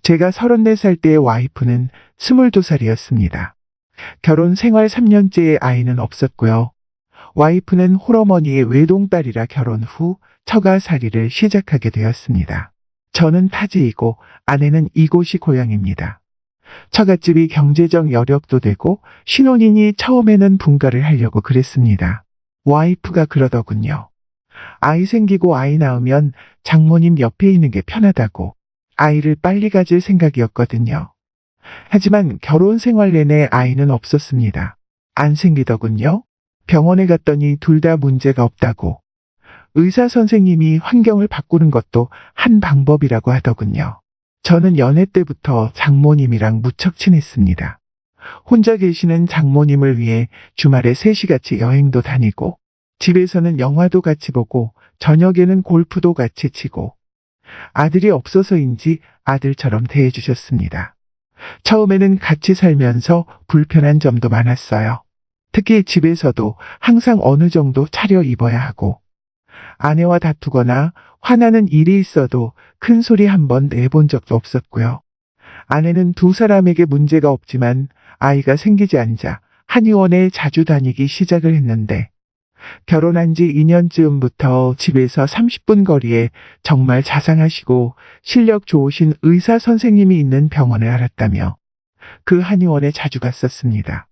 제가 34살 때의 와이프는 22살이었습니다. 결혼 생활 3년째의 아이는 없었고요. 와이프는 홀어머니의 외동딸이라 결혼 후 처가살이를 시작하게 되었습니다. 저는 타지이고 아내는 이곳이 고향입니다. 처갓집이 경제적 여력도 되고 신혼이니 처음에는 분가를 하려고 그랬습니다. 와이프가 그러더군요. 아이 생기고 아이 낳으면 장모님 옆에 있는 게 편하다고. 아이를 빨리 가질 생각이었거든요. 하지만 결혼 생활 내내 아이는 없었습니다. 안 생기더군요. 병원에 갔더니 둘 다 문제가 없다고. 의사 선생님이 환경을 바꾸는 것도 한 방법이라고 하더군요. 저는 연애 때부터 장모님이랑 무척 친했습니다. 혼자 계시는 장모님을 위해 주말에 셋이 같이 여행도 다니고, 집에서는 영화도 같이 보고, 저녁에는 골프도 같이 치고, 아들이 없어서인지 아들처럼 대해주셨습니다. 처음에는 같이 살면서 불편한 점도 많았어요. 특히 집에서도 항상 어느 정도 차려입어야 하고, 아내와 다투거나 화나는 일이 있어도 큰 소리 한 번 내본 적도 없었고요. 아내는 두 사람에게 문제가 없지만 아이가 생기지 않자 한의원에 자주 다니기 시작을 했는데, 결혼한 지 2년쯤부터 집에서 30분 거리에 정말 자상하시고 실력 좋으신 의사 선생님이 있는 병원을 알았다며 그 한의원에 자주 갔었습니다.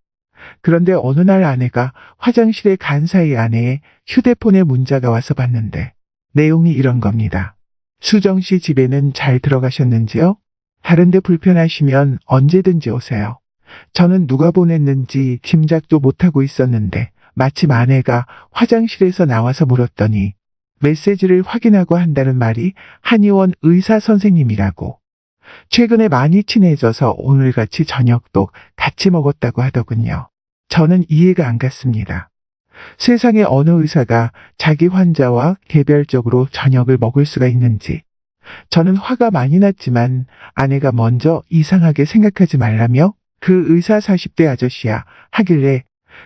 그런데 어느 날 아내가 화장실에 간 사이 아내의 휴대폰에 문자가 와서 봤는데 내용이 이런 겁니다. 수정 씨 집에는 잘 들어가셨는지요? 다른데 불편하시면 언제든지 오세요. 저는 누가 보냈는지 짐작도 못하고 있었는데 마침 아내가 화장실에서 나와서 물었더니 메시지를 확인하고 한다는 말이 한의원 의사 선생님이라고. 최근에 많이 친해져서 오늘같이 저녁도 같이 먹었다고 하더군요. 저는 이해가 안 갔습니다. 세상에 어느 의사가 자기 환자와 개별적으로 저녁을 먹을 수가 있는지. 저는 화가 많이 났지만 아내가 먼저 이상하게 생각하지 말라며 그 의사 40대 아저씨야 하길래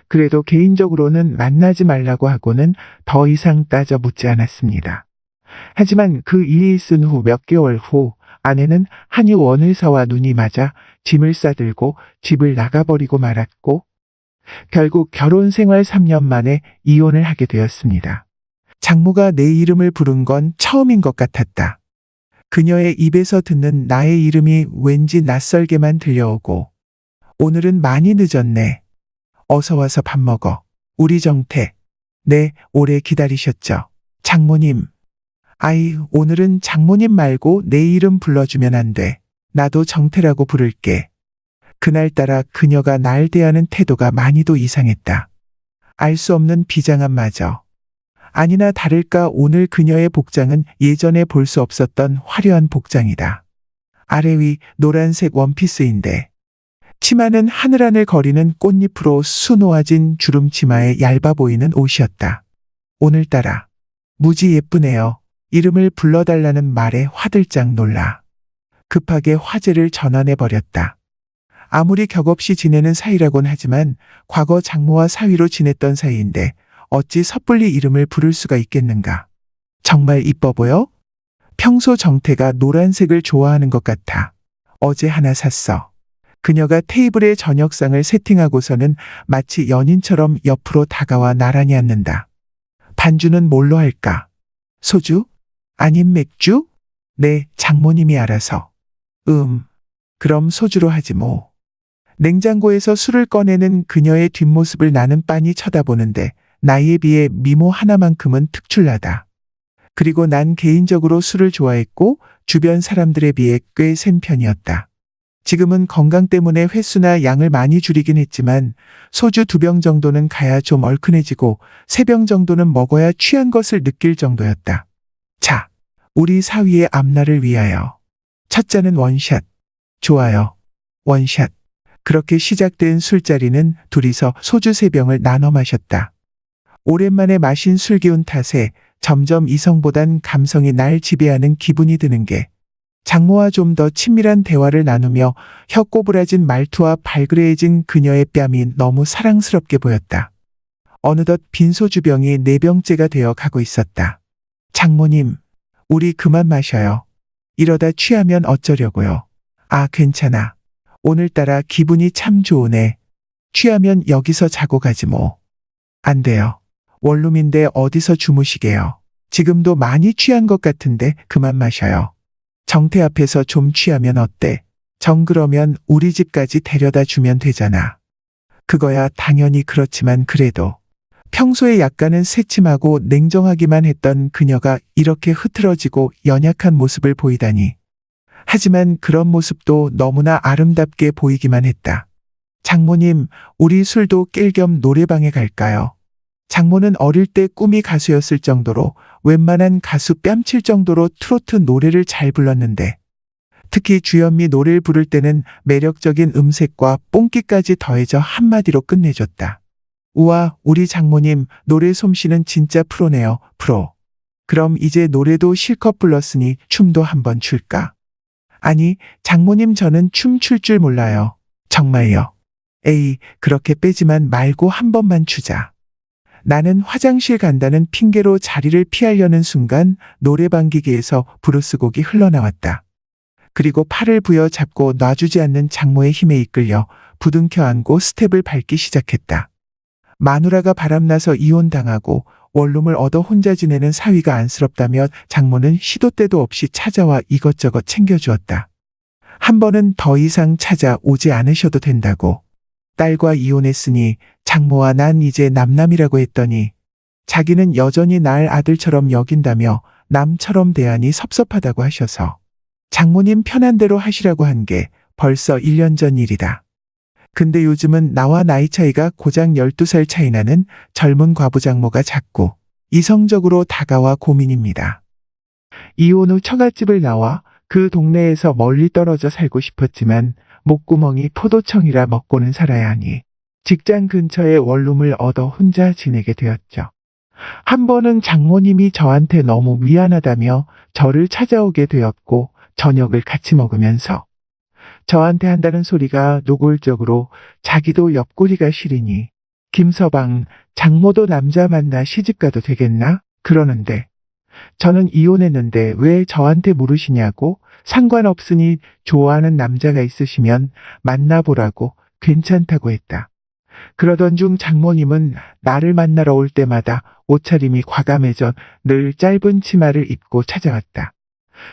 그래도 개인적으로는 만나지 말라고 하고는 더 이상 따져 묻지 않았습니다. 하지만 그 일이 있은 후 몇 개월 후 아내는 한의원 의사와 눈이 맞아 짐을 싸들고 집을 나가버리고 말았고 결국 결혼 생활 3년 만에 이혼을 하게 되었습니다. 장모가 내 이름을 부른 건 처음인 것 같았다. 그녀의 입에서 듣는 나의 이름이 왠지 낯설게만 들려오고 오늘은 많이 늦었네. 어서 와서 밥 먹어. 우리 정태. 네, 오래 기다리셨죠. 장모님. 아이, 오늘은 장모님 말고 내 이름 불러주면 안 돼. 나도 정태라고 부를게. 그날따라 그녀가 날 대하는 태도가 많이도 이상했다. 알 수 없는 비장함마저. 아니나 다를까 오늘 그녀의 복장은 예전에 볼 수 없었던 화려한 복장이다. 아래 위 노란색 원피스인데 치마는 하늘하늘 거리는 꽃잎으로 수놓아진 주름 치마에 얇아 보이는 옷이었다. 오늘따라 무지 예쁘네요. 이름을 불러달라는 말에 화들짝 놀라 급하게 화제를 전환해버렸다. 아무리 격없이 지내는 사이라곤 하지만 과거 장모와 사위로 지냈던 사이인데 어찌 섣불리 이름을 부를 수가 있겠는가. 정말 이뻐 보여? 평소 정태가 노란색을 좋아하는 것 같아. 어제 하나 샀어. 그녀가 테이블에 저녁상을 세팅하고서는 마치 연인처럼 옆으로 다가와 나란히 앉는다. 반주는 뭘로 할까? 소주? 아님 맥주? 네, 장모님이 알아서. 그럼 소주로 하지 뭐. 냉장고에서 술을 꺼내는 그녀의 뒷모습을 나는 빤히 쳐다보는데 나이에 비해 미모 하나만큼은 특출나다. 그리고 난 개인적으로 술을 좋아했고 주변 사람들에 비해 꽤 센 편이었다. 지금은 건강 때문에 횟수나 양을 많이 줄이긴 했지만 소주 2병 정도는 가야 좀 얼큰해지고 3병 정도는 먹어야 취한 것을 느낄 정도였다. 자, 우리 사위의 앞날을 위하여. 첫 잔은 원샷. 좋아요. 원샷. 그렇게 시작된 술자리는 둘이서 소주 3병을 나눠 마셨다. 오랜만에 마신 술 기운 탓에 점점 이성보단 감성이 날 지배하는 기분이 드는 게 장모와 좀 더 친밀한 대화를 나누며 혀꼬부라진 말투와 발그레해진 그녀의 뺨이 너무 사랑스럽게 보였다. 어느덧 빈 소주병이 4병째가 되어 가고 있었다. 장모님, 우리 그만 마셔요. 이러다 취하면 어쩌려고요. 아, 괜찮아. 오늘따라 기분이 참 좋으네. 취하면 여기서 자고 가지 뭐. 안 돼요. 원룸인데 어디서 주무시게요. 지금도 많이 취한 것 같은데 그만 마셔요. 정태 앞에서 좀 취하면 어때? 정 그러면 우리 집까지 데려다 주면 되잖아. 그거야 당연히 그렇지만 그래도 평소에 약간은 새침하고 냉정하기만 했던 그녀가 이렇게 흐트러지고 연약한 모습을 보이다니. 하지만 그런 모습도 너무나 아름답게 보이기만 했다. 장모님, 우리 술도 깰 겸 노래방에 갈까요? 장모는 어릴 때 꿈이 가수였을 정도로 웬만한 가수 뺨칠 정도로 트로트 노래를 잘 불렀는데 특히 주현미 노래를 부를 때는 매력적인 음색과 뽕기까지 더해져 한마디로 끝내줬다. 우와, 우리 장모님 노래 솜씨는 진짜 프로네요, 프로. 그럼 이제 노래도 실컷 불렀으니 춤도 한번 출까? 아니, 장모님 저는 춤 출 줄 몰라요. 정말요. 에이, 그렇게 빼지만 말고 한 번만 추자. 나는 화장실 간다는 핑계로 자리를 피하려는 순간 노래방 기계에서 브루스 곡이 흘러나왔다. 그리고 팔을 부여잡고 놔주지 않는 장모의 힘에 이끌려 부둥켜 안고 스텝을 밟기 시작했다. 마누라가 바람나서 이혼당하고 원룸을 얻어 혼자 지내는 사위가 안쓰럽다며 장모는 시도 때도 없이 찾아와 이것저것 챙겨주었다. 한 번은 더 이상 찾아오지 않으셔도 된다고. 딸과 이혼했으니 장모와 난 이제 남남이라고 했더니 자기는 여전히 날 아들처럼 여긴다며 남처럼 대하니 섭섭하다고 하셔서 장모님 편한 대로 하시라고 한 게 벌써 1년 전 일이다. 근데 요즘은 나와 나이 차이가 고작 12살 차이 나는 젊은 과부 장모가 자꾸 이성적으로 다가와 고민입니다. 이혼 후 처갓집을 나와 그 동네에서 멀리 떨어져 살고 싶었지만 목구멍이 포도청이라 먹고는 살아야 하니 직장 근처에 원룸을 얻어 혼자 지내게 되었죠. 한 번은 장모님이 저한테 너무 미안하다며 저를 찾아오게 되었고 저녁을 같이 먹으면서 저한테 한다는 소리가 노골적으로 자기도 옆구리가 시리니 김서방, 장모도 남자 만나 시집가도 되겠나? 그러는데 저는 이혼했는데 왜 저한테 물으시냐고 상관없으니 좋아하는 남자가 있으시면 만나보라고 괜찮다고 했다. 그러던 중 장모님은 나를 만나러 올 때마다 옷차림이 과감해져 늘 짧은 치마를 입고 찾아왔다.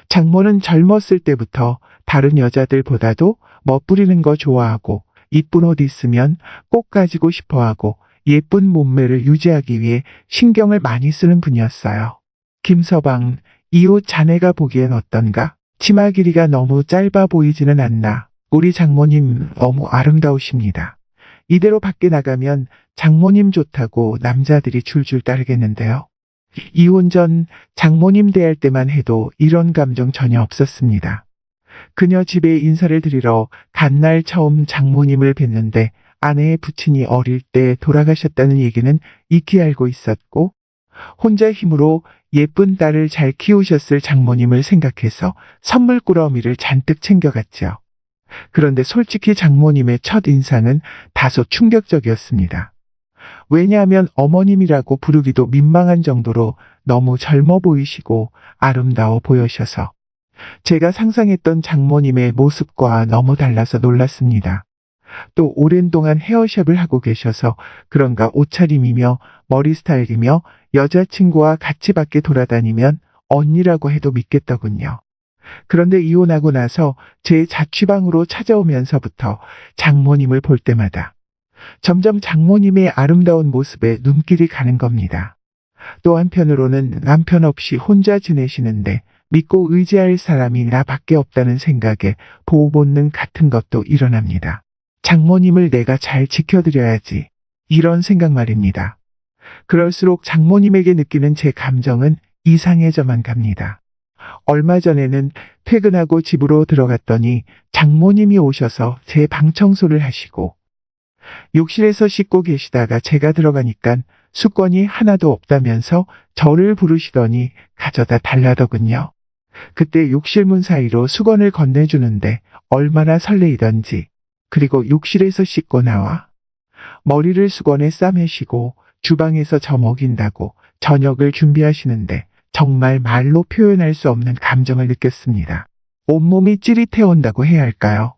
장모는 젊었을 때부터 다른 여자들보다도 멋부리는 거 좋아하고 이쁜 옷 있으면 꼭 가지고 싶어하고 예쁜 몸매를 유지하기 위해 신경을 많이 쓰는 분이었어요. 김서방, 이 옷 자네가 보기엔 어떤가? 치마 길이가 너무 짧아 보이지는 않나? 우리 장모님 너무 아름다우십니다. 이대로 밖에 나가면 장모님 좋다고 남자들이 줄줄 따르겠는데요. 이혼 전 장모님 대할 때만 해도 이런 감정 전혀 없었습니다. 그녀 집에 인사를 드리러 간 날 처음 장모님을 뵀는데 아내의 부친이 어릴 때 돌아가셨다는 얘기는 익히 알고 있었고 혼자 힘으로 예쁜 딸을 잘 키우셨을 장모님을 생각해서 선물 꾸러미를 잔뜩 챙겨갔죠. 그런데 솔직히 장모님의 첫 인상은 다소 충격적이었습니다. 왜냐하면 어머님이라고 부르기도 민망한 정도로 너무 젊어 보이시고 아름다워 보여셔서 제가 상상했던 장모님의 모습과 너무 달라서 놀랐습니다. 또 오랜 동안 헤어샵을 하고 계셔서 그런가 옷차림이며 머리 스타일이며 여자친구와 같이 밖에 돌아다니면 언니라고 해도 믿겠더군요. 그런데 이혼하고 나서 제 자취방으로 찾아오면서부터 장모님을 볼 때마다 점점 장모님의 아름다운 모습에 눈길이 가는 겁니다. 또 한편으로는 남편 없이 혼자 지내시는데 믿고 의지할 사람이 나밖에 없다는 생각에 보호 본능 같은 것도 일어납니다. 장모님을 내가 잘 지켜드려야지. 이런 생각 말입니다. 그럴수록 장모님에게 느끼는 제 감정은 이상해져만 갑니다. 얼마 전에는 퇴근하고 집으로 들어갔더니 장모님이 오셔서 제 방 청소를 하시고 욕실에서 씻고 계시다가 제가 들어가니까 수건이 하나도 없다면서 저를 부르시더니 가져다 달라더군요. 그때 욕실 문 사이로 수건을 건네주는데 얼마나 설레이던지. 그리고 욕실에서 씻고 나와 머리를 수건에 싸매시고 주방에서 저 먹인다고 저녁을 준비하시는데 정말 말로 표현할 수 없는 감정을 느꼈습니다. 온몸이 찌릿해 온다고 해야 할까요?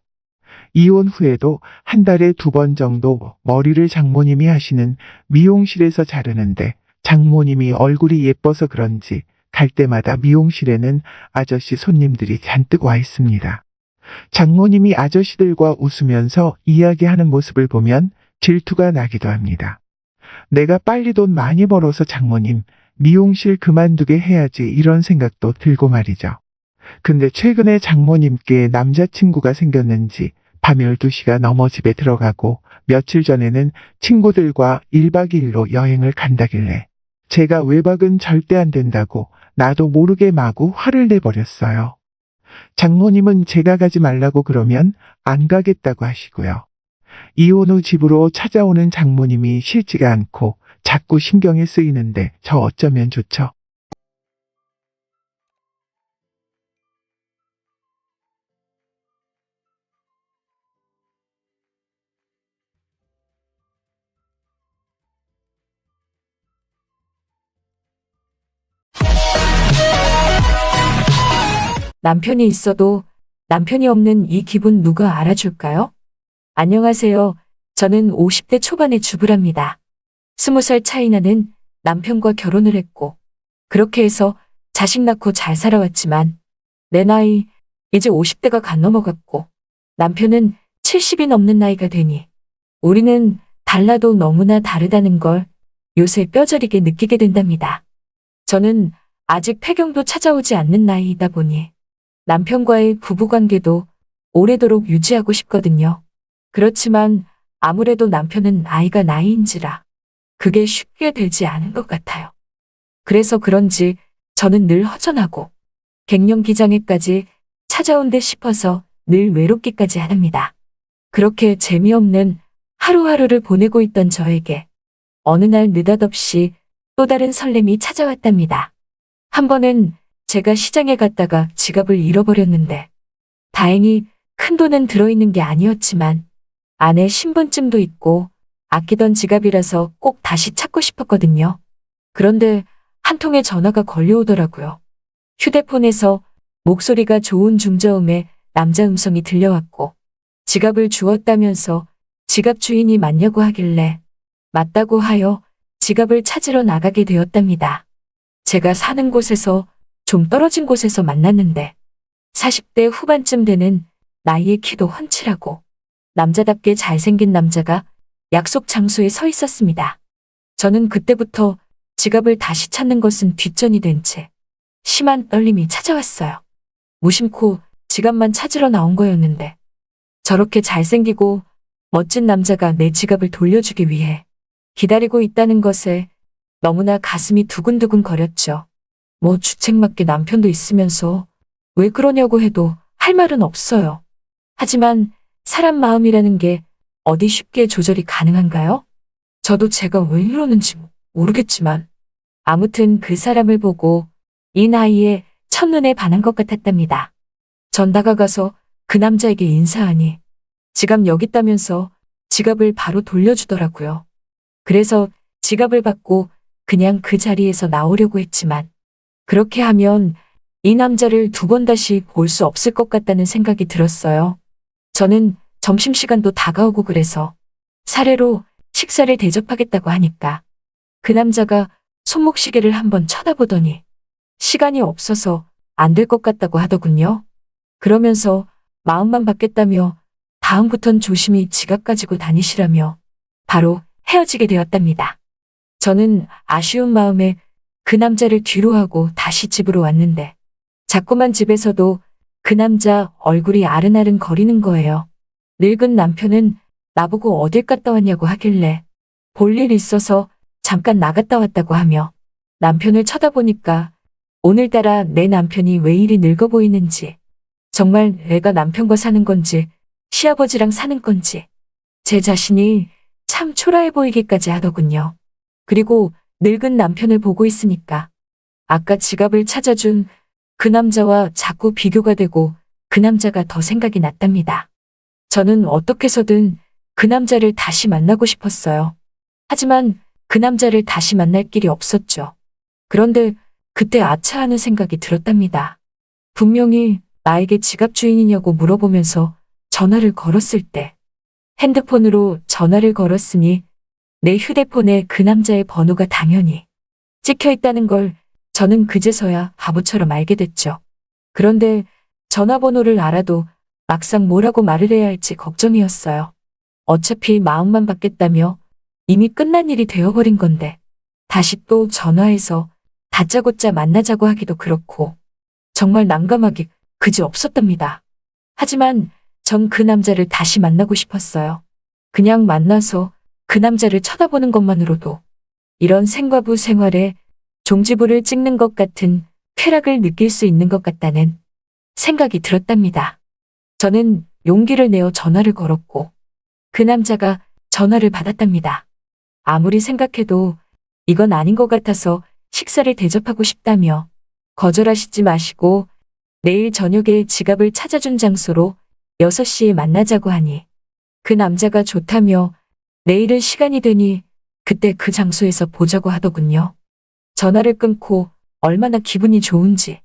이혼 후에도 한 달에 2번 정도 머리를 장모님이 하시는 미용실에서 자르는데 장모님이 얼굴이 예뻐서 그런지 갈 때마다 미용실에는 아저씨 손님들이 잔뜩 와 있습니다. 장모님이 아저씨들과 웃으면서 이야기하는 모습을 보면 질투가 나기도 합니다. 내가 빨리 돈 많이 벌어서 장모님 미용실 그만두게 해야지 이런 생각도 들고 말이죠. 근데 최근에 장모님께 남자친구가 생겼는지 밤 12시가 넘어 집에 들어가고 며칠 전에는 친구들과 1박 2일로 여행을 간다길래 제가 외박은 절대 안 된다고 나도 모르게 마구 화를 내버렸어요. 장모님은 제가 가지 말라고 그러면 안 가겠다고 하시고요. 이혼 후 집으로 찾아오는 장모님이 싫지가 않고 자꾸 신경이 쓰이는데 저 어쩌면 좋죠? 남편이 있어도 남편이 없는 이 기분 누가 알아줄까요? 안녕하세요. 저는 50대 초반의 주부랍니다. 20살 차이 나는 남편과 결혼을 했고, 그렇게 해서 자식 낳고 잘 살아왔지만, 내 나이, 이제 50대가 간 넘어갔고, 남편은 70이 넘는 나이가 되니, 우리는 달라도 너무나 다르다는 걸 요새 뼈저리게 느끼게 된답니다. 저는 아직 폐경도 찾아오지 않는 나이이다 보니, 남편과의 부부관계도 오래도록 유지하고 싶거든요. 그렇지만 아무래도 남편은 아이가 나이인지라 그게 쉽게 되지 않은 것 같아요. 그래서 그런지 저는 늘 허전하고 갱년기장애까지 찾아온 듯 싶어서 늘 외롭기까지 합니다. 그렇게 재미없는 하루하루를 보내고 있던 저에게 어느 날 느닷없이 또 다른 설렘이 찾아왔답니다. 한 번은 제가 시장에 갔다가 지갑을 잃어버렸는데 다행히 큰돈은 들어있는 게 아니었지만 안에 신분증도 있고 아끼던 지갑이라서 꼭 다시 찾고 싶었거든요. 그런데 한 통의 전화가 걸려오더라고요. 휴대폰에서 목소리가 좋은 중저음의 남자 음성이 들려왔고 지갑을 주었다면서 지갑 주인이 맞냐고 하길래 맞다고 하여 지갑을 찾으러 나가게 되었답니다. 제가 사는 곳에서 좀 떨어진 곳에서 만났는데 40대 후반쯤 되는 나이에 키도 훤칠하고 남자답게 잘생긴 남자가 약속 장소에 서 있었습니다. 저는 그때부터 지갑을 다시 찾는 것은 뒷전이 된 채 심한 떨림이 찾아왔어요. 무심코 지갑만 찾으러 나온 거였는데 저렇게 잘생기고 멋진 남자가 내 지갑을 돌려주기 위해 기다리고 있다는 것에 너무나 가슴이 두근두근 거렸죠. 뭐 주책맞게 남편도 있으면서 왜 그러냐고 해도 할 말은 없어요. 하지만 사람 마음이라는 게 어디 쉽게 조절이 가능한가요? 저도 제가 왜 이러는지 모르겠지만 아무튼 그 사람을 보고 이 나이에 첫눈에 반한 것 같았답니다. 전 다가가서 그 남자에게 인사하니 지갑 여기 있다면서 지갑을 바로 돌려주더라고요. 그래서 지갑을 받고 그냥 그 자리에서 나오려고 했지만 그렇게 하면 이 남자를 2번 다시 볼 수 없을 것 같다는 생각이 들었어요. 저는 점심시간도 다가오고 그래서 사례로 식사를 대접하겠다고 하니까 그 남자가 손목시계를 한번 쳐다보더니 시간이 없어서 안 될 것 같다고 하더군요. 그러면서 마음만 받겠다며 다음부턴 조심히 지갑 가지고 다니시라며 바로 헤어지게 되었답니다. 저는 아쉬운 마음에 그 남자를 뒤로 하고 다시 집으로 왔는데 자꾸만 집에서도 그 남자 얼굴이 아른아른 거리는 거예요. 늙은 남편은 나보고 어딜 갔다 왔냐고 하길래 볼 일 있어서 잠깐 나갔다 왔다고 하며 남편을 쳐다보니까 오늘따라 내 남편이 왜 이리 늙어 보이는지 정말 내가 남편과 사는 건지 시아버지랑 사는 건지 제 자신이 참 초라해 보이기까지 하더군요. 그리고 늙은 남편을 보고 있으니까 아까 지갑을 찾아준 그 남자와 자꾸 비교가 되고 그 남자가 더 생각이 났답니다. 저는 어떻게 해서든 그 남자를 다시 만나고 싶었어요. 하지만 그 남자를 다시 만날 길이 없었죠. 그런데 그때 아차 하는 생각이 들었답니다. 분명히 나에게 지갑 주인이냐고 물어보면서 전화를 걸었을 때 핸드폰으로 전화를 걸었으니 내 휴대폰에 그 남자의 번호가 당연히 찍혀 있다는 걸 저는 그제서야 바보처럼 알게 됐죠. 그런데 전화번호를 알아도 막상 뭐라고 말을 해야 할지 걱정이었어요. 어차피 마음만 받겠다며 이미 끝난 일이 되어버린 건데 다시 또 전화해서 다짜고짜 만나자고 하기도 그렇고 정말 난감하기 그지 없었답니다. 하지만 전 그 남자를 다시 만나고 싶었어요. 그냥 만나서 그 남자를 쳐다보는 것만으로도 이런 생과부 생활에 종지부를 찍는 것 같은 쾌락을 느낄 수 있는 것 같다는 생각이 들었답니다. 저는 용기를 내어 전화를 걸었고 그 남자가 전화를 받았답니다. 아무리 생각해도 이건 아닌 것 같아서 식사를 대접하고 싶다며 거절하시지 마시고 내일 저녁에 지갑을 찾아준 장소로 6시에 만나자고 하니 그 남자가 좋다며 내일은 시간이 되니 그때 그 장소에서 보자고 하더군요. 전화를 끊고 얼마나 기분이 좋은지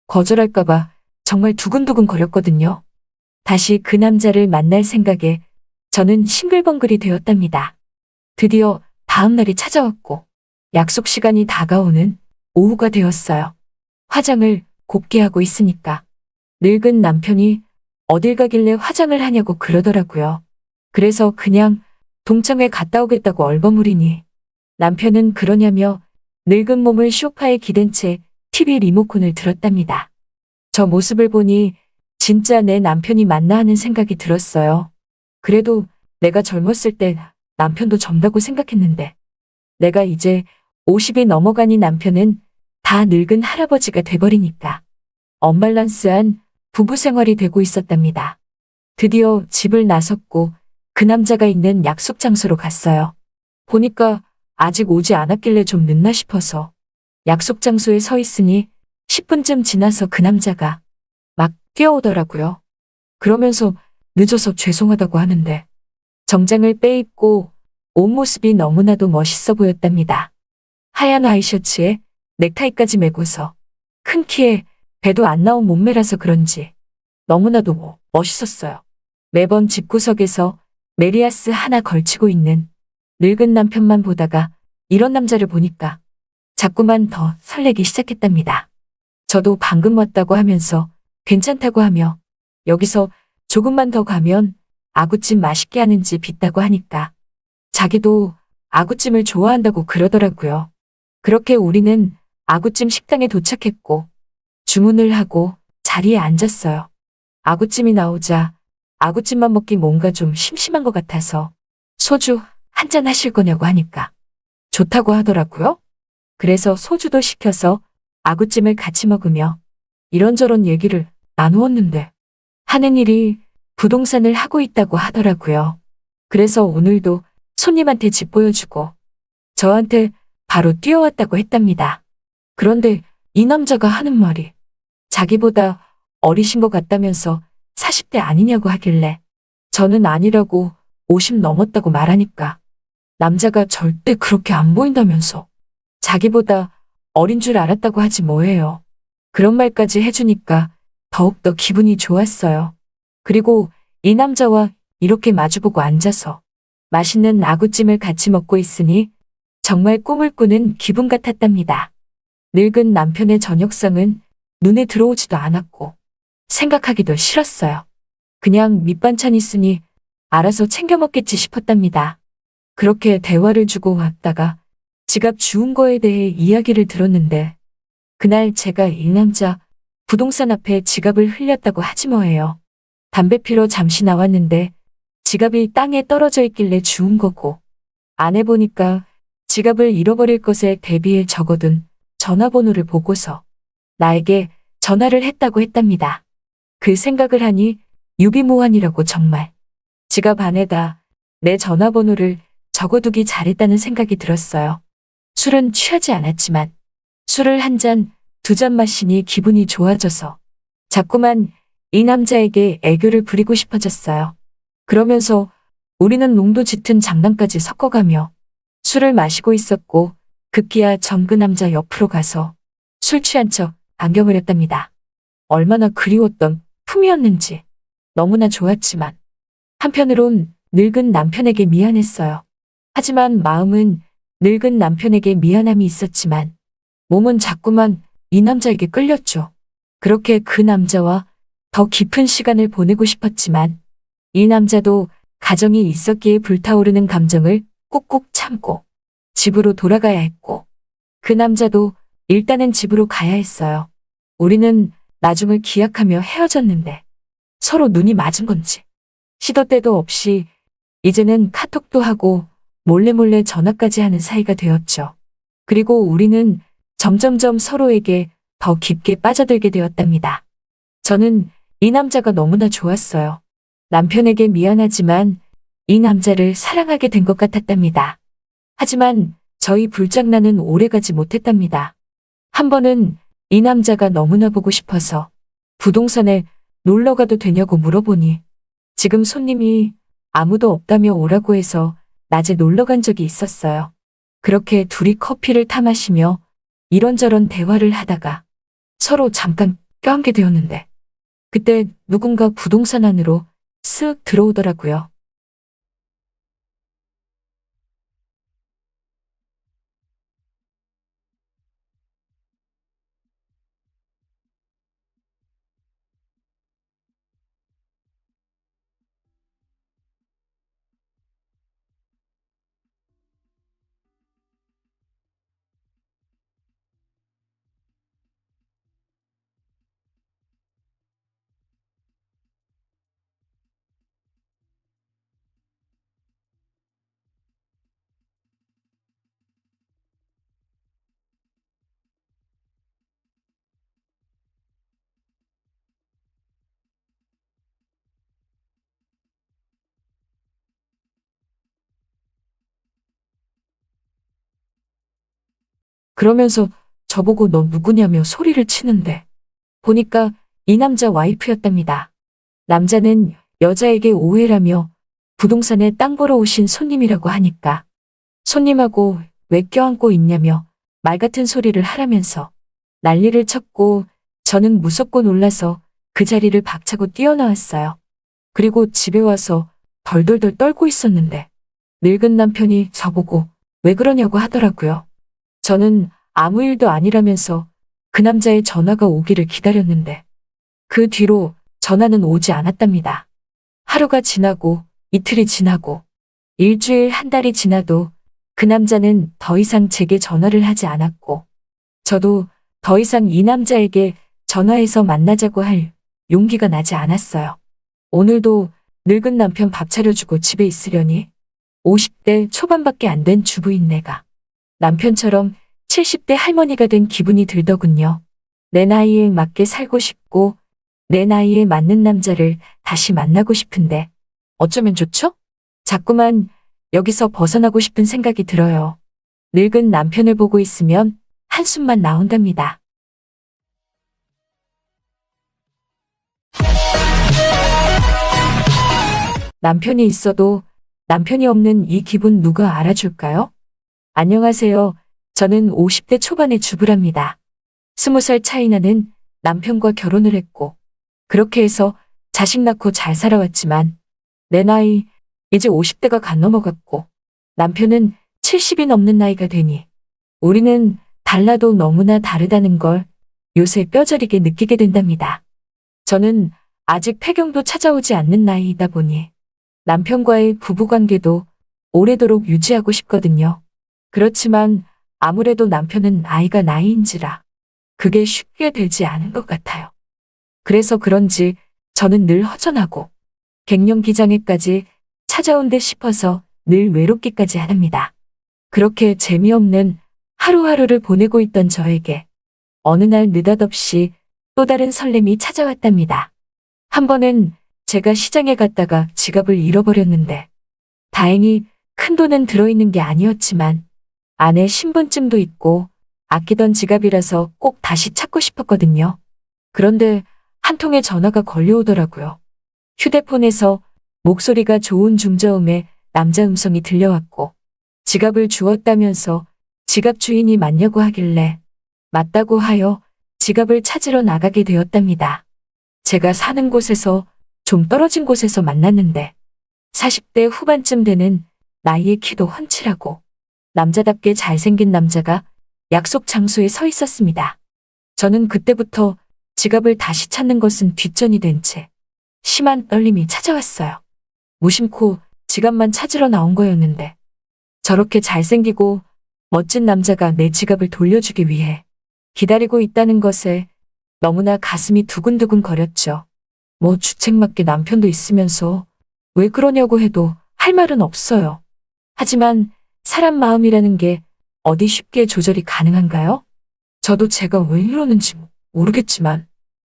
거절할까봐 정말 두근두근 거렸거든요. 다시 그 남자를 만날 생각에 저는 싱글벙글이 되었답니다. 드디어 다음 날이 찾아왔고 약속 시간이 다가오는 오후가 되었어요. 화장을 곱게 하고 있으니까 늙은 남편이 어딜 가길래 화장을 하냐고 그러더라고요. 그래서 그냥 동창회 갔다 오겠다고 얼버무리니 남편은 그러냐며 늙은 몸을 소파에 기댄 채 TV 리모컨을 들었답니다. 저 모습을 보니 진짜 내 남편이 맞나 하는 생각이 들었어요. 그래도 내가 젊었을 때 남편도 젊다고 생각했는데 내가 이제 50이 넘어가니 남편은 다 늙은 할아버지가 돼버리니까 언밸런스한 부부 생활이 되고 있었답니다. 드디어 집을 나섰고 그 남자가 있는 약속 장소로 갔어요. 보니까 아직 오지 않았길래 좀 늦나 싶어서 약속 장소에 서 있으니 10분쯤 지나서 그 남자가 막 뛰어오더라고요. 그러면서 늦어서 죄송하다고 하는데 정장을 빼입고 온 모습이 너무나도 멋있어 보였답니다. 하얀 와이셔츠에 넥타이까지 메고서 큰 키에 배도 안 나온 몸매라서 그런지 너무나도 멋있었어요. 매번 집구석에서 메리아스 하나 걸치고 있는 늙은 남편만 보다가 이런 남자를 보니까 자꾸만 더 설레기 시작했답니다. 저도 방금 왔다고 하면서 괜찮다고 하며 여기서 조금만 더 가면 아구찜 맛있게 하는 집 있다고 하니까 자기도 아구찜을 좋아한다고 그러더라고요. 그렇게 우리는 아구찜 식당에 도착했고 주문을 하고 자리에 앉았어요. 아구찜이 나오자 아구찜만 먹기 뭔가 좀 심심한 것 같아서 소주 한잔 하실 거냐고 하니까 좋다고 하더라고요. 그래서 소주도 시켜서 아구찜을 같이 먹으며 이런저런 얘기를 나누었는데 하는 일이 부동산을 하고 있다고 하더라고요. 그래서 오늘도 손님한테 집 보여주고 저한테 바로 뛰어왔다고 했답니다. 그런데 이 남자가 하는 말이 자기보다 어리신 것 같다면서 40대 아니냐고 하길래 저는 아니라고 50 넘었다고 말하니까 남자가 절대 그렇게 안 보인다면서 자기보다 어린 줄 알았다고 하지 뭐예요. 그런 말까지 해주니까 더욱더 기분이 좋았어요. 그리고 이 남자와 이렇게 마주보고 앉아서 맛있는 아구찜을 같이 먹고 있으니 정말 꿈을 꾸는 기분 같았답니다. 늙은 남편의 저녁상은 눈에 들어오지도 않았고 생각하기도 싫었어요. 그냥 밑반찬 있으니 알아서 챙겨 먹겠지 싶었답니다. 그렇게 대화를 주고 왔다가 지갑 주운 거에 대해 이야기를 들었는데 그날 제가 이 남자 부동산 앞에 지갑을 흘렸다고 하지 뭐예요. 담배 피러 잠시 나왔는데 지갑이 땅에 떨어져 있길래 주운 거고 안에 보니까 지갑을 잃어버릴 것에 대비해 적어둔 전화번호를 보고서 나에게 전화를 했다고 했답니다. 그 생각을 하니 유비무환이라고 정말 지갑 안에다 내 전화번호를 적어두기 잘했다는 생각이 들었어요. 술은 취하지 않았지만 술을 한 잔, 두 잔 마시니 기분이 좋아져서 자꾸만 이 남자에게 애교를 부리고 싶어졌어요. 그러면서 우리는 농도 짙은 장난까지 섞어가며 술을 마시고 있었고 급기야 전 그 남자 옆으로 가서 술 취한 척 안경을 했답니다. 얼마나 그리웠던 꿈이었는지 너무나 좋았지만 한편으론 늙은 남편에게 미안했어요. 하지만 마음은 늙은 남편에게 미안함이 있었지만 몸은 자꾸만 이 남자에게 끌렸죠. 그렇게 그 남자와 더 깊은 시간을 보내고 싶었지만 이 남자도 가정이 있었기에 불타오르는 감정을 꾹꾹 참고 집으로 돌아가야 했고 그 남자도 일단은 집으로 가야 했어요. 우리는 나중을 기약하며 헤어졌는데 서로 눈이 맞은 건지 시도 때도 없이 이제는 카톡도 하고 몰래 전화까지 하는 사이가 되었죠. 그리고 우리는 점점점 서로에게 더 깊게 빠져들게 되었답니다. 저는 이 남자가 너무나 좋았어요. 남편에게 미안하지만 이 남자를 사랑하게 된 것 같았답니다. 하지만 저희 불장난은 오래가지 못했답니다. 한 번은 이 남자가 너무나 보고 싶어서 부동산에 놀러 가도 되냐고 물어보니 지금 손님이 아무도 없다며 오라고 해서 낮에 놀러 간 적이 있었어요. 그렇게 둘이 커피를 타 마시며 이런저런 대화를 하다가 서로 잠깐 껴안게 되었는데 그때 누군가 부동산 안으로 쓱 들어오더라고요. 그러면서 저보고 너 누구냐며 소리를 치는데 보니까 이 남자 와이프였답니다. 남자는 여자에게 오해라며 부동산에 땅 보러 오신 손님이라고 하니까 손님하고 왜 껴안고 있냐며 말 같은 소리를 하라면서 난리를 쳤고 저는 무섭고 놀라서 그 자리를 박차고 뛰어나왔어요. 그리고 집에 와서 덜덜덜 떨고 있었는데 늙은 남편이 저보고 왜 그러냐고 하더라고요. 저는 아무 일도 아니라면서 그 남자의 전화가 오기를 기다렸는데 그 뒤로 전화는 오지 않았답니다. 하루가 지나고 이틀이 지나고 일주일 한 달이 지나도 그 남자는 더 이상 제게 전화를 하지 않았고 저도 더 이상 이 남자에게 전화해서 만나자고 할 용기가 나지 않았어요. 오늘도 늙은 남편 밥 차려주고 집에 있으려니 50대 초반밖에 안 된 주부인 내가 남편처럼 70대 할머니가 된 기분이 들더군요. 내 나이에 맞게 살고 싶고 내 나이에 맞는 남자를 다시 만나고 싶은데 어쩌면 좋죠? 자꾸만 여기서 벗어나고 싶은 생각이 들어요. 늙은 남편을 보고 있으면 한숨만 나온답니다. 남편이 있어도 남편이 없는 이 기분 누가 알아줄까요? 안녕하세요. 저는 50대 초반의 주부랍니다. 20살 차이 나는 남편과 결혼을 했고 그렇게 해서 자식 낳고 잘 살아왔지만 내 나이 이제 50대가 간 넘어갔고 남편은 70이 넘는 나이가 되니 우리는 달라도 너무나 다르다는 걸 요새 뼈저리게 느끼게 된답니다. 저는 아직 폐경도 찾아오지 않는 나이이다 보니 남편과의 부부관계도 오래도록 유지하고 싶거든요. 그렇지만 아무래도 남편은 아이가 나이인지라 그게 쉽게 되지 않은 것 같아요. 그래서 그런지 저는 늘 허전하고 갱년기장애까지 찾아온 듯 싶어서 늘 외롭기까지 합니다. 그렇게 재미없는 하루하루를 보내고 있던 저에게 어느 날 느닷없이 또 다른 설렘이 찾아왔답니다. 한 번은 제가 시장에 갔다가 지갑을 잃어버렸는데 다행히 큰 돈은 들어있는 게 아니었지만 안에 신분증도 있고 아끼던 지갑이라서 꼭 다시 찾고 싶었거든요. 그런데 한 통의 전화가 걸려오더라고요. 휴대폰에서 목소리가 좋은 중저음의 남자 음성이 들려왔고 지갑을 주었다면서 지갑 주인이 맞냐고 하길래 맞다고 하여 지갑을 찾으러 나가게 되었답니다. 제가 사는 곳에서 좀 떨어진 곳에서 만났는데 40대 후반쯤 되는 나이에 키도 훤칠하고 남자답게 잘생긴 남자가 약속 장소에 서 있었습니다. 저는 그때부터 지갑을 다시 찾는 것은 뒷전이 된 채 심한 떨림이 찾아왔어요. 무심코 지갑만 찾으러 나온 거였는데 저렇게 잘생기고 멋진 남자가 내 지갑을 돌려주기 위해 기다리고 있다는 것에 너무나 가슴이 두근두근 거렸죠. 뭐 주책맞게 남편도 있으면서 왜 그러냐고 해도 할 말은 없어요. 하지만 사람 마음이라는 게 어디 쉽게 조절이 가능한가요? 저도 제가 왜 이러는지 모르겠지만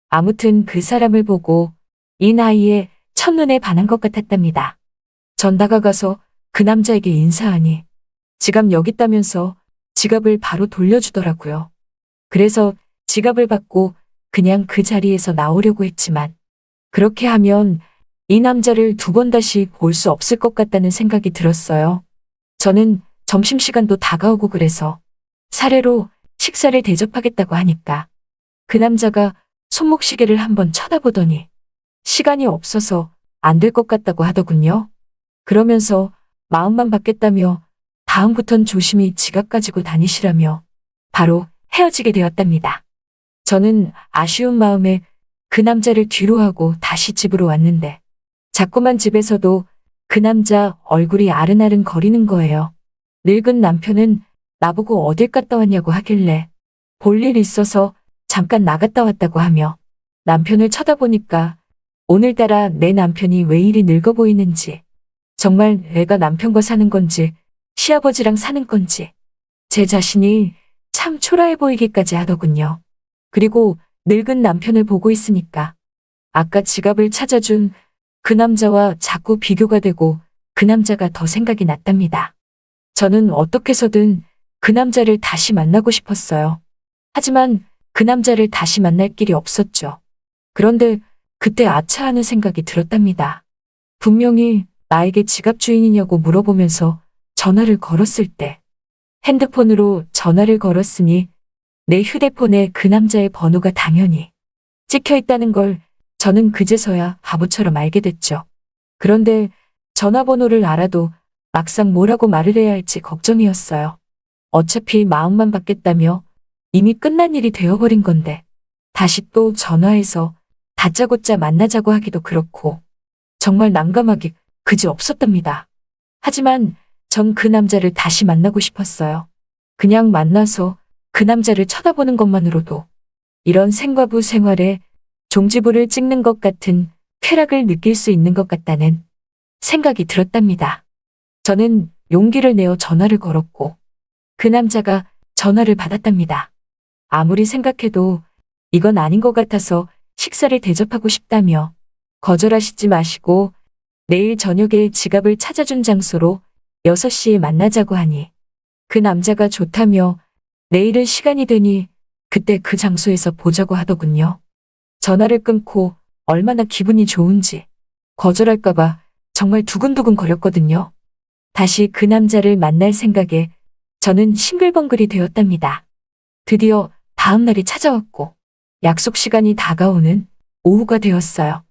아무튼 그 사람을 보고 이 나이에 첫눈에 반한 것 같았답니다. 전 다가가서 그 남자에게 인사하니 지갑 여기 있다면서 지갑을 바로 돌려주더라고요. 그래서 지갑을 받고 그냥 그 자리에서 나오려고 했지만 그렇게 하면 이 남자를 두 번 다시 볼 수 없을 것 같다는 생각이 들었어요. 저는 점심시간도 다가오고 그래서 사례로 식사를 대접하겠다고 하니까 그 남자가 손목시계를 한번 쳐다보더니 시간이 없어서 안 될 것 같다고 하더군요. 그러면서 마음만 받겠다며 다음부턴 조심히 지갑 가지고 다니시라며 바로 헤어지게 되었답니다. 저는 아쉬운 마음에 그 남자를 뒤로 하고 다시 집으로 왔는데 자꾸만 집에서도 그 남자 얼굴이 아른아른 거리는 거예요. 늙은 남편은 나보고 어딜 갔다 왔냐고 하길래 볼일 있어서 잠깐 나갔다 왔다고 하며 남편을 쳐다보니까 오늘따라 내 남편이 왜 이리 늙어 보이는지 정말 내가 남편과 사는 건지 시아버지랑 사는 건지 제 자신이 참 초라해 보이기까지 하더군요. 그리고 늙은 남편을 보고 있으니까 아까 지갑을 찾아준 그 남자와 자꾸 비교가 되고 그 남자가 더 생각이 났답니다. 저는 어떻게 해서든 그 남자를 다시 만나고 싶었어요. 하지만 그 남자를 다시 만날 길이 없었죠. 그런데 그때 아차하는 생각이 들었답니다. 분명히 나에게 지갑 주인이냐고 물어보면서 전화를 걸었을 때 핸드폰으로 전화를 걸었으니 내 휴대폰에 그 남자의 번호가 당연히 찍혀 있다는 걸 저는 그제서야 바보처럼 알게 됐죠. 그런데 전화번호를 알아도 막상 뭐라고 말을 해야 할지 걱정이었어요. 어차피 마음만 받겠다며 이미 끝난 일이 되어버린 건데 다시 또 전화해서 다짜고짜 만나자고 하기도 그렇고 정말 난감하기 그지 없었답니다. 하지만 전 그 남자를 다시 만나고 싶었어요. 그냥 만나서 그 남자를 쳐다보는 것만으로도 이런 생과부 생활에 종지부를 찍는 것 같은 쾌락을 느낄 수 있는 것 같다는 생각이 들었답니다. 저는 용기를 내어 전화를 걸었고 그 남자가 전화를 받았답니다. 아무리 생각해도 이건 아닌 것 같아서 식사를 대접하고 싶다며 거절하시지 마시고 내일 저녁에 지갑을 찾아준 장소로 6시에 만나자고 하니 그 남자가 좋다며 내일은 시간이 되니 그때 그 장소에서 보자고 하더군요. 전화를 끊고 얼마나 기분이 좋은지 거절할까봐 정말 두근두근 거렸거든요. 다시 그 남자를 만날 생각에 저는 싱글벙글이 되었답니다. 드디어 다음 날이 찾아왔고 약속 시간이 다가오는 오후가 되었어요.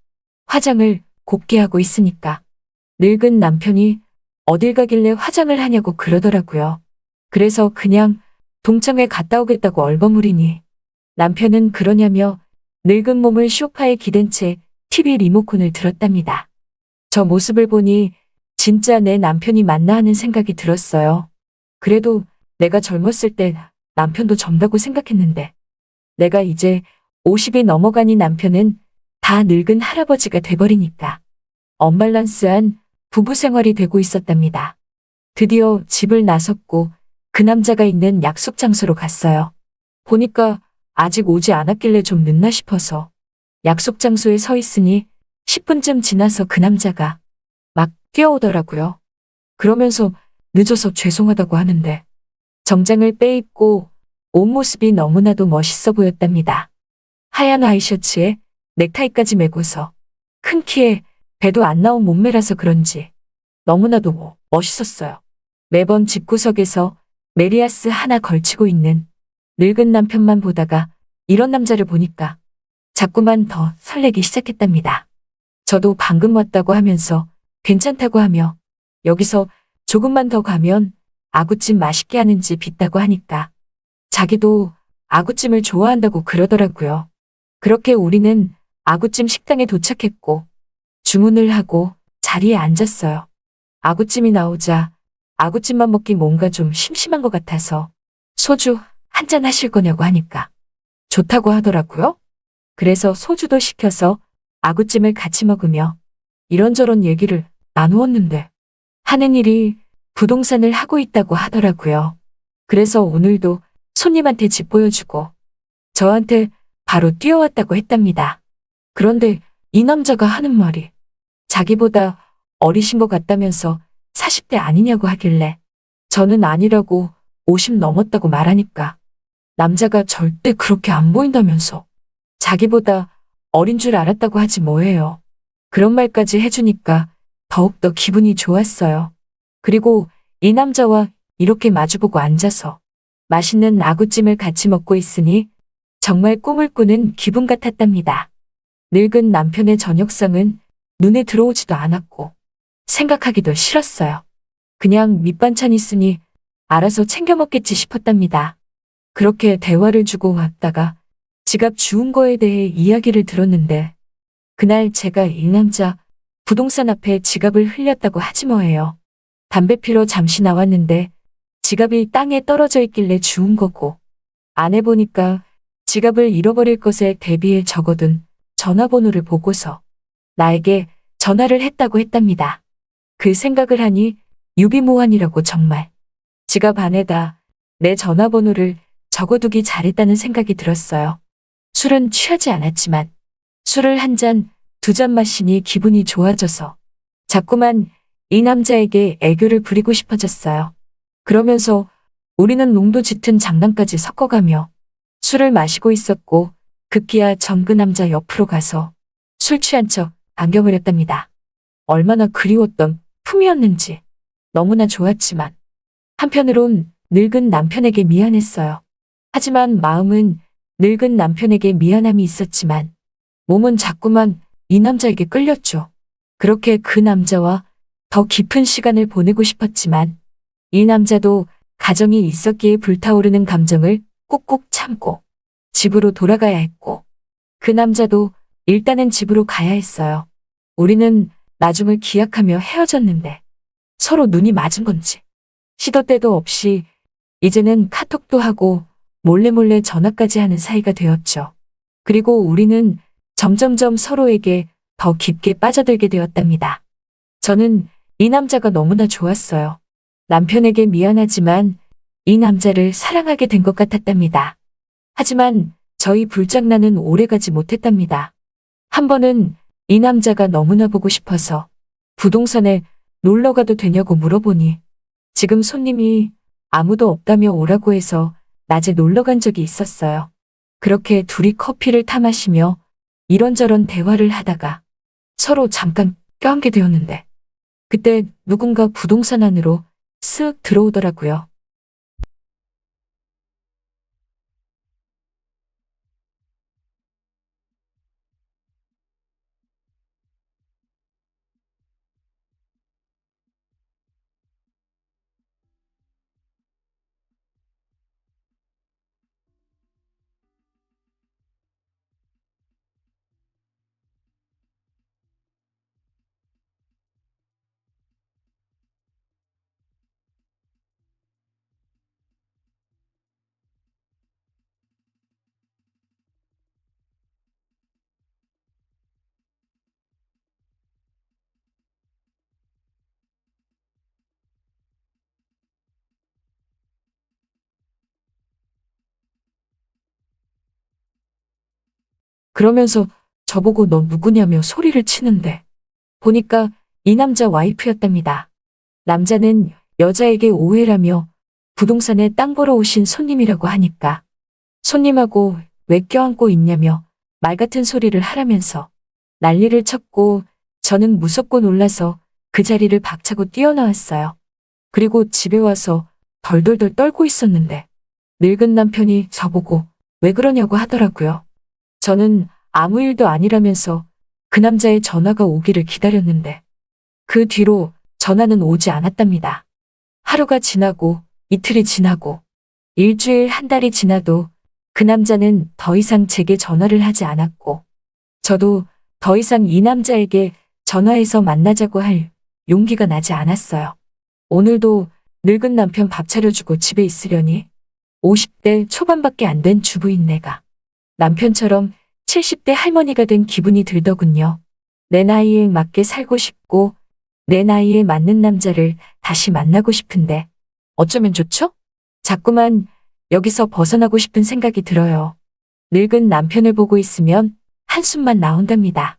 화장을 곱게 하고 있으니까 늙은 남편이 어딜 가길래 화장을 하냐고 그러더라고요. 그래서 그냥 동창회 갔다 오겠다고 얼버무리니 남편은 그러냐며 늙은 몸을 소파에 기댄 채 TV 리모컨을 들었답니다. 저 모습을 보니 진짜 내 남편이 맞나 하는 생각이 들었어요. 그래도 내가 젊었을 때 남편도 젊다고 생각했는데 내가 이제 50이 넘어가니 남편은 다 늙은 할아버지가 돼버리니까 언밸런스한 부부 생활이 되고 있었답니다. 드디어 집을 나섰고 그 남자가 있는 약속 장소로 갔어요. 보니까 아직 오지 않았길래 좀 늦나 싶어서 약속 장소에 서 있으니 10분쯤 지나서 그 남자가 막 뛰어오더라고요. 그러면서 늦어서 죄송하다고 하는데 정장을 빼입고 온 모습이 너무나도 멋있어 보였답니다. 하얀 와이셔츠에 넥타이까지 메고서 큰 키에 배도 안 나온 몸매라서 그런지 너무나도 멋있었어요. 매번 집구석에서 메리아스 하나 걸치고 있는 늙은 남편만 보다가 이런 남자를 보니까 자꾸만 더 설레기 시작했답니다. 저도 방금 왔다고 하면서 괜찮다고 하며 여기서 조금만 더 가면 아구찜 맛있게 하는 집 있다고 하니까 자기도 아구찜을 좋아한다고 그러더라고요. 그렇게 우리는 아구찜 식당에 도착했고 주문을 하고 자리에 앉았어요. 아구찜이 나오자 아구찜만 먹기 뭔가 좀 심심한 것 같아서 소주 한잔 하실 거냐고 하니까 좋다고 하더라고요. 그래서 소주도 시켜서 아구찜을 같이 먹으며 이런저런 얘기를 나누었는데 하는 일이 부동산을 하고 있다고 하더라고요. 그래서 오늘도 손님한테 집 보여주고 저한테 바로 뛰어왔다고 했답니다. 그런데 이 남자가 하는 말이 자기보다 어리신 것 같다면서 40대 아니냐고 하길래 저는 아니라고 50 넘었다고 말하니까 남자가 절대 그렇게 안 보인다면서 자기보다 어린 줄 알았다고 하지 뭐예요. 그런 말까지 해주니까 더욱더 기분이 좋았어요. 그리고 이 남자와 이렇게 마주보고 앉아서 맛있는 아구찜을 같이 먹고 있으니 정말 꿈을 꾸는 기분 같았답니다. 늙은 남편의 저녁상은 눈에 들어오지도 않았고 생각하기도 싫었어요. 그냥 밑반찬 있으니 알아서 챙겨 먹겠지 싶었답니다. 그렇게 대화를 주고 왔다가 지갑 주운 거에 대해 이야기를 들었는데 그날 제가 이 남자 부동산 앞에 지갑을 흘렸다고 하지 뭐예요. 담배 피러 잠시 나왔는데 지갑이 땅에 떨어져 있길래 주운 거고 안에 보니까 지갑을 잃어버릴 것에 대비해 적어둔 전화번호를 보고서 나에게 전화를 했다고 했답니다. 그 생각을 하니 유비무환이라고 정말 지갑 안에다 내 전화번호를 적어두기 잘했다는 생각이 들었어요. 술은 취하지 않았지만 술을 한 잔, 두 잔 마시니 기분이 좋아져서 자꾸만 이 남자에게 애교를 부리고 싶어졌어요. 그러면서 우리는 농도 짙은 장난까지 섞어가며 술을 마시고 있었고 급기야 전 그 남자 옆으로 가서 술 취한 척 안경을 했답니다. 얼마나 그리웠던 품이었는지 너무나 좋았지만 한편으론 늙은 남편에게 미안했어요. 하지만 마음은 늙은 남편에게 미안함이 있었지만 몸은 자꾸만 이 남자에게 끌렸죠. 그렇게 그 남자와 더 깊은 시간을 보내고 싶었지만 이 남자도 가정이 있었기에 불타오르는 감정을 꾹꾹 참고 집으로 돌아가야 했고 그 남자도 일단은 집으로 가야 했어요. 우리는 나중을 기약하며 헤어졌는데 서로 눈이 맞은 건지 시도 때도 없이 이제는 카톡도 하고 몰래 전화까지 하는 사이가 되었죠. 그리고 우리는 점점점 서로에게 더 깊게 빠져들게 되었답니다. 저는 이 남자가 너무나 좋았어요. 남편에게 미안하지만 이 남자를 사랑하게 된 것 같았답니다. 하지만 저희 불장난은 오래가지 못했답니다. 한 번은 이 남자가 너무나 보고 싶어서 부동산에 놀러 가도 되냐고 물어보니 지금 손님이 아무도 없다며 오라고 해서 낮에 놀러 간 적이 있었어요. 그렇게 둘이 커피를 타 마시며 이런저런 대화를 하다가 서로 잠깐 껴안게 되었는데 그때 누군가 부동산 안으로 쓱 들어오더라고요. 그러면서 저보고 너 누구냐며 소리를 치는데 보니까 이 남자 와이프였답니다. 남자는 여자에게 오해라며 부동산에 땅 보러 오신 손님이라고 하니까 손님하고 왜 껴안고 있냐며 말 같은 소리를 하라면서 난리를 쳤고 저는 무섭고 놀라서 그 자리를 박차고 뛰어나왔어요. 그리고 집에 와서 덜덜덜 떨고 있었는데 늙은 남편이 저보고 왜 그러냐고 하더라고요. 저는 아무 일도 아니라면서 그 남자의 전화가 오기를 기다렸는데 그 뒤로 전화는 오지 않았답니다. 하루가 지나고 이틀이 지나고 일주일 한 달이 지나도 그 남자는 더 이상 제게 전화를 하지 않았고 저도 더 이상 이 남자에게 전화해서 만나자고 할 용기가 나지 않았어요. 오늘도 늙은 남편 밥 차려주고 집에 있으려니 50대 초반밖에 안 된 주부인 내가 남편처럼 70대 할머니가 된 기분이 들더군요. 내 나이에 맞게 살고 싶고 내 나이에 맞는 남자를 다시 만나고 싶은데 어쩌면 좋죠? 자꾸만 여기서 벗어나고 싶은 생각이 들어요. 늙은 남편을 보고 있으면 한숨만 나온답니다.